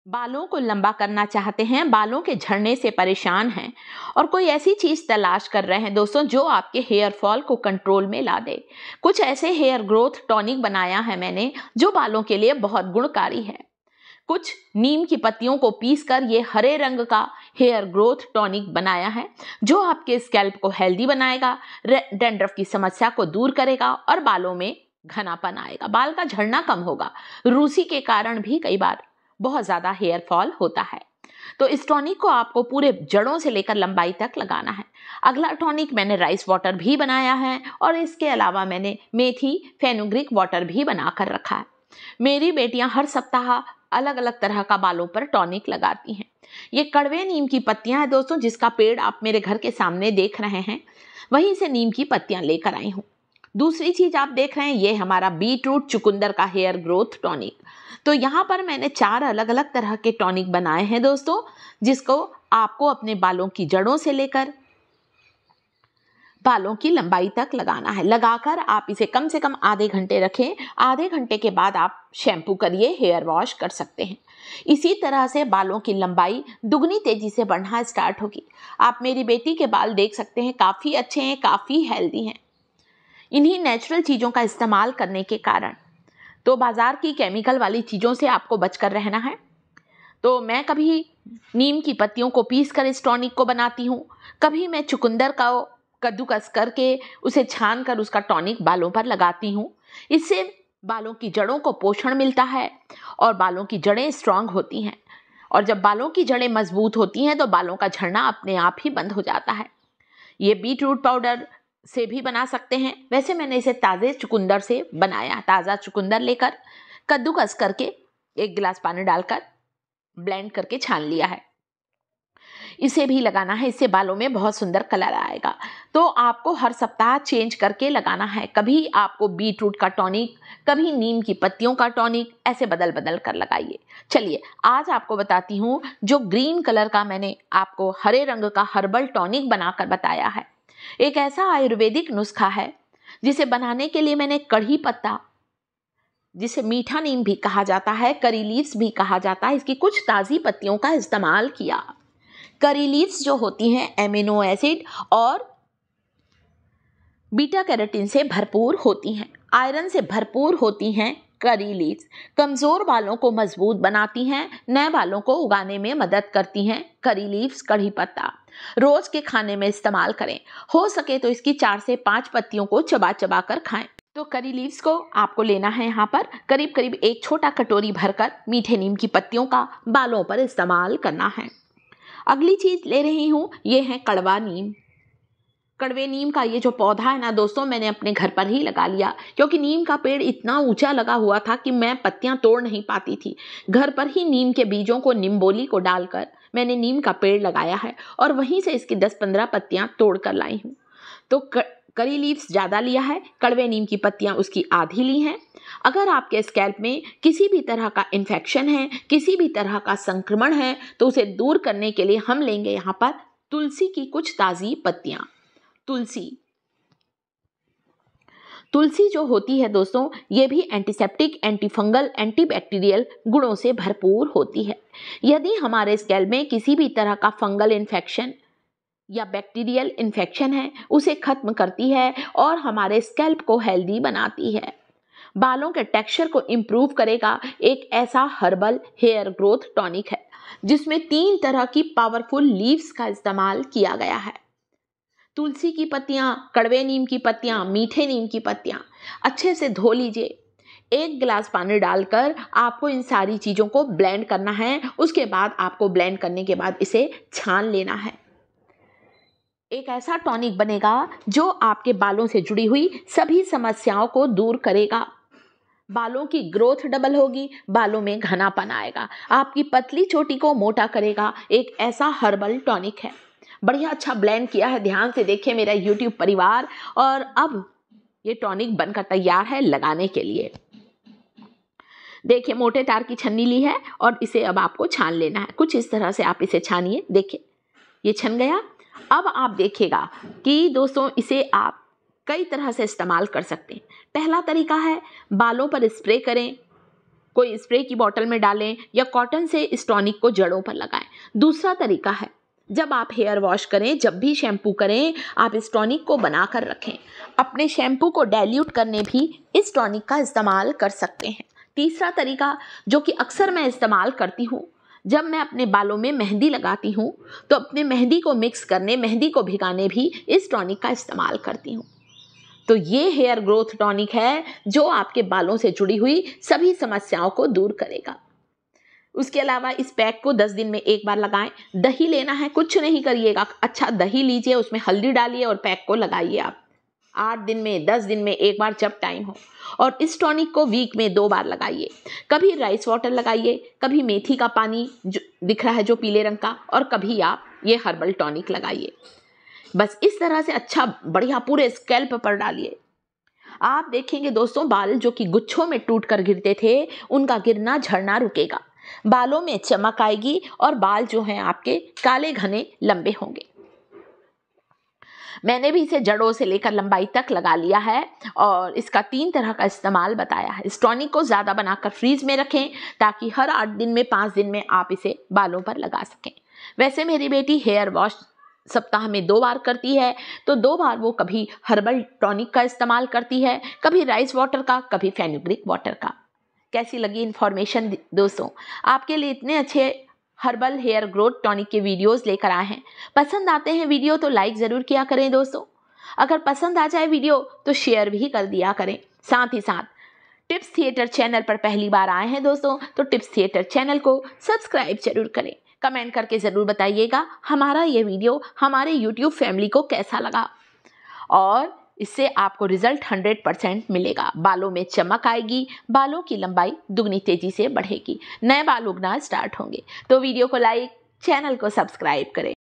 बालों को लंबा करना चाहते हैं, बालों के झड़ने से परेशान हैं और कोई ऐसी चीज तलाश कर रहे हैं दोस्तों जो आपके हेयर फॉल को कंट्रोल में ला दे। कुछ ऐसे हेयर ग्रोथ टॉनिक बनाया है मैंने जो बालों के लिए बहुत गुणकारी है। कुछ नीम की पत्तियों को पीसकर ये हरे रंग का हेयर ग्रोथ टॉनिक बनाया है जो आपके स्कैल्प को हेल्दी बनाएगा, डैंड्रफ की समस्या को दूर करेगा और बालों में घनापन आएगा, बाल का झड़ना कम होगा। रूसी के कारण भी कई बार बहुत ज्यादा हेयर फॉल होता है। तो इस टॉनिक को आपको पूरे जड़ों से लेकर लंबाई तक लगाना है। अगला टॉनिक मैंने राइस वाटर भी बनाया है और इसके अलावा मैंने मेथी फेनुग्रीक वाटर भी बनाकर रखा है। मेरी बेटियां हर सप्ताह अलग अलग तरह का बालों पर टॉनिक लगाती हैं। ये कड़वे नीम की पत्तियां हैं दोस्तों, जिसका पेड़ आप मेरे घर के सामने देख रहे हैं, वहीं से नीम की पत्तियां लेकर आई हूँ। दूसरी चीज आप देख रहे हैं, ये हमारा बीटरूट चुकंदर का हेयर ग्रोथ टॉनिक। तो यहाँ पर मैंने 4 अलग अलग तरह के टॉनिक बनाए हैं दोस्तों, जिसको आपको अपने बालों की जड़ों से लेकर बालों की लंबाई तक लगाना है। लगाकर आप इसे कम से कम आधे घंटे रखें। आधे घंटे के बाद आप शैम्पू करिए, हेयर वॉश कर सकते हैं। इसी तरह से बालों की लंबाई दुगनी तेजी से बढ़ना स्टार्ट होगी। आप मेरी बेटी के बाल देख सकते हैं, काफ़ी अच्छे हैं, काफ़ी हेल्दी हैं इन्हीं नेचुरल चीज़ों का इस्तेमाल करने के कारण। तो बाजार की केमिकल वाली चीज़ों से आपको बचकर रहना है। तो मैं कभी नीम की पत्तियों को पीसकर इस टॉनिक को बनाती हूँ, कभी मैं चुकंदर का कद्दूकस करके उसे छान कर उसका टॉनिक बालों पर लगाती हूँ। इससे बालों की जड़ों को पोषण मिलता है और बालों की जड़ें स्ट्रांग होती हैं। और जब बालों की जड़ें मजबूत होती हैं तो बालों का झड़ना अपने आप ही बंद हो जाता है। ये बीटरूट पाउडर से भी बना सकते हैं। वैसे मैंने इसे ताज़े चुकंदर से बनाया। ताज़ा चुकंदर लेकर कद्दूकस करके 1 गिलास पानी डालकर ब्लेंड करके छान लिया है। इसे भी लगाना है, इससे बालों में बहुत सुंदर कलर आएगा। तो आपको हर सप्ताह चेंज करके लगाना है। कभी आपको बीटरूट का टॉनिक, कभी नीम की पत्तियों का टॉनिक, ऐसे बदल बदल कर लगाइए। चलिए आज आपको बताती हूँ जो ग्रीन कलर का मैंने आपको हरे रंग का हर्बल टॉनिक बनाकर बताया है। एक ऐसा आयुर्वेदिक नुस्खा है जिसे बनाने के लिए मैंने कढ़ी पत्ता, जिसे मीठा नीम भी कहा जाता है, करी लीव्स भी कहा जाता है, इसकी कुछ ताज़ी पत्तियों का इस्तेमाल किया। करी लीव्स जो होती हैं एमिनो एसिड और बीटा कैरोटीन से भरपूर होती हैं, आयरन से भरपूर होती हैं। करी लीव्स कमज़ोर बालों को मजबूत बनाती हैं, नए बालों को उगाने में मदद करती हैं। करी लीव्स, कढ़ी पत्ता रोज के खाने में इस्तेमाल करें। हो सके तो इसकी 4 से 5 पत्तियों को चबा चबा कर खाएं। तो करी लीव्स को आपको लेना है यहाँ पर करीब करीब 1 छोटा कटोरी भरकर मीठे नीम की पत्तियों का बालों पर इस्तेमाल करना है। अगली चीज ले रही हूँ, ये है कड़वा नीम। कड़वे नीम का ये जो पौधा है ना दोस्तों, मैंने अपने घर पर ही लगा लिया, क्योंकि नीम का पेड़ इतना ऊंचा लगा हुआ था कि मैं पत्तियां तोड़ नहीं पाती थी। घर पर ही नीम के बीजों को, निम्बोली को डालकर मैंने नीम का पेड़ लगाया है और वहीं से इसकी 10-15 पत्तियां तोड़ कर लाई हूँ। तो करी लीव्स ज़्यादा लिया है, कड़वे नीम की पत्तियां उसकी आधी ली हैं। अगर आपके स्कैल्प में किसी भी तरह का इन्फेक्शन है, किसी भी तरह का संक्रमण है, तो उसे दूर करने के लिए हम लेंगे यहाँ पर तुलसी की कुछ ताज़ी पत्तियां। तुलसी जो होती है दोस्तों, ये भी एंटीसेप्टिक, एंटीफंगल, एंटीबैक्टीरियल गुणों से भरपूर होती है। यदि हमारे स्कैल्प में किसी भी तरह का फंगल इन्फेक्शन या बैक्टीरियल इन्फेक्शन है, उसे खत्म करती है और हमारे स्कैल्प को हेल्दी बनाती है। बालों के टेक्सचर को इम्प्रूव करेगा। एक ऐसा हर्बल हेयर ग्रोथ टॉनिक है जिसमें 3 तरह की पावरफुल लीव्स का इस्तेमाल किया गया है। तुलसी की पत्तियां, कड़वे नीम की पत्तियां, मीठे नीम की पत्तियां अच्छे से धो लीजिए। 1 गिलास पानी डालकर आपको इन सारी चीज़ों को ब्लेंड करना है। उसके बाद आपको ब्लेंड करने के बाद इसे छान लेना है। एक ऐसा टॉनिक बनेगा जो आपके बालों से जुड़ी हुई सभी समस्याओं को दूर करेगा। बालों की ग्रोथ डबल होगी, बालों में घनापन आएगा, आपकी पतली चोटी को मोटा करेगा। एक ऐसा हर्बल टॉनिक है, बढ़िया अच्छा ब्लेंड किया है। ध्यान से देखिए मेरा यूट्यूब परिवार। और अब ये टॉनिक बनकर तैयार है लगाने के लिए। देखिए मोटे तार की छन्नी ली है और इसे अब आपको छान लेना है। कुछ इस तरह से आप इसे छानिए। देखिए ये छन गया। अब आप देखिएगा कि दोस्तों इसे आप कई तरह से इस्तेमाल कर सकते हैं। पहला तरीका है बालों पर स्प्रे करें, कोई स्प्रे की बोतल में डालें या कॉटन से इस टॉनिक को जड़ों पर लगाएं। दूसरा तरीका है, जब आप हेयर वॉश करें, जब भी शैम्पू करें, आप इस टॉनिक को बनाकर रखें। अपने शैम्पू को डाइल्यूट करने भी इस टॉनिक का इस्तेमाल कर सकते हैं। तीसरा तरीका जो कि अक्सर मैं इस्तेमाल करती हूँ, जब मैं अपने बालों में मेहंदी लगाती हूँ तो अपने मेहंदी को मिक्स करने, मेहंदी को भिगाने भी इस टॉनिक का इस्तेमाल करती हूँ। तो ये हेयर ग्रोथ टॉनिक है जो आपके बालों से जुड़ी हुई सभी समस्याओं को दूर करेगा। उसके अलावा इस पैक को 10 दिन में एक बार लगाएं। दही लेना है, कुछ नहीं करिएगा, अच्छा दही लीजिए, उसमें हल्दी डालिए और पैक को लगाइए आप 8 दिन में, 10 दिन में एक बार जब टाइम हो। और इस टॉनिक को वीक में 2 बार लगाइए। कभी राइस वाटर लगाइए, कभी मेथी का पानी जो दिख रहा है जो पीले रंग का, और कभी आप ये हर्बल टॉनिक लगाइए। बस इस तरह से अच्छा बढ़िया पूरे स्कैल्प पर डालिए। आप देखेंगे दोस्तों, बाल जो कि गुच्छों में टूट कर गिरते थे, उनका गिरना, झड़ना रुकेगा। बालों में चमक आएगी और बाल जो हैं आपके काले घने लंबे होंगे। मैंने भी इसे जड़ों से लेकर लंबाई तक लगा लिया है और इसका 3 तरह का इस्तेमाल बताया है। इस टॉनिक को ज़्यादा बनाकर फ्रीज में रखें ताकि हर 8 दिन में, 5 दिन में आप इसे बालों पर लगा सकें। वैसे मेरी बेटी हेयर वॉश सप्ताह में 2 बार करती है, तो 2 बार वो कभी हर्बल टॉनिक का इस्तेमाल करती है, कभी राइस वाटर का, कभी फेनुग्रीक वाटर का। कैसी लगी इन्फॉर्मेशन दोस्तों? आपके लिए इतने अच्छे हर्बल हेयर ग्रोथ टॉनिक के वीडियोस लेकर आए हैं। पसंद आते हैं वीडियो तो लाइक ज़रूर किया करें दोस्तों। अगर पसंद आ जाए वीडियो तो शेयर भी कर दिया करें। साथ ही साथ टिप्स थिएटर चैनल पर पहली बार आए हैं दोस्तों, तो टिप्स थिएटर चैनल को सब्सक्राइब जरूर करें। कमेंट करके ज़रूर बताइएगा हमारा ये वीडियो हमारे यूट्यूब फैमिली को कैसा लगा, और इससे आपको रिजल्ट 100% मिलेगा। बालों में चमक आएगी, बालों की लंबाई दुगनी तेजी से बढ़ेगी, नए बाल उगना स्टार्ट होंगे। तो वीडियो को लाइक, चैनल को सब्सक्राइब करें।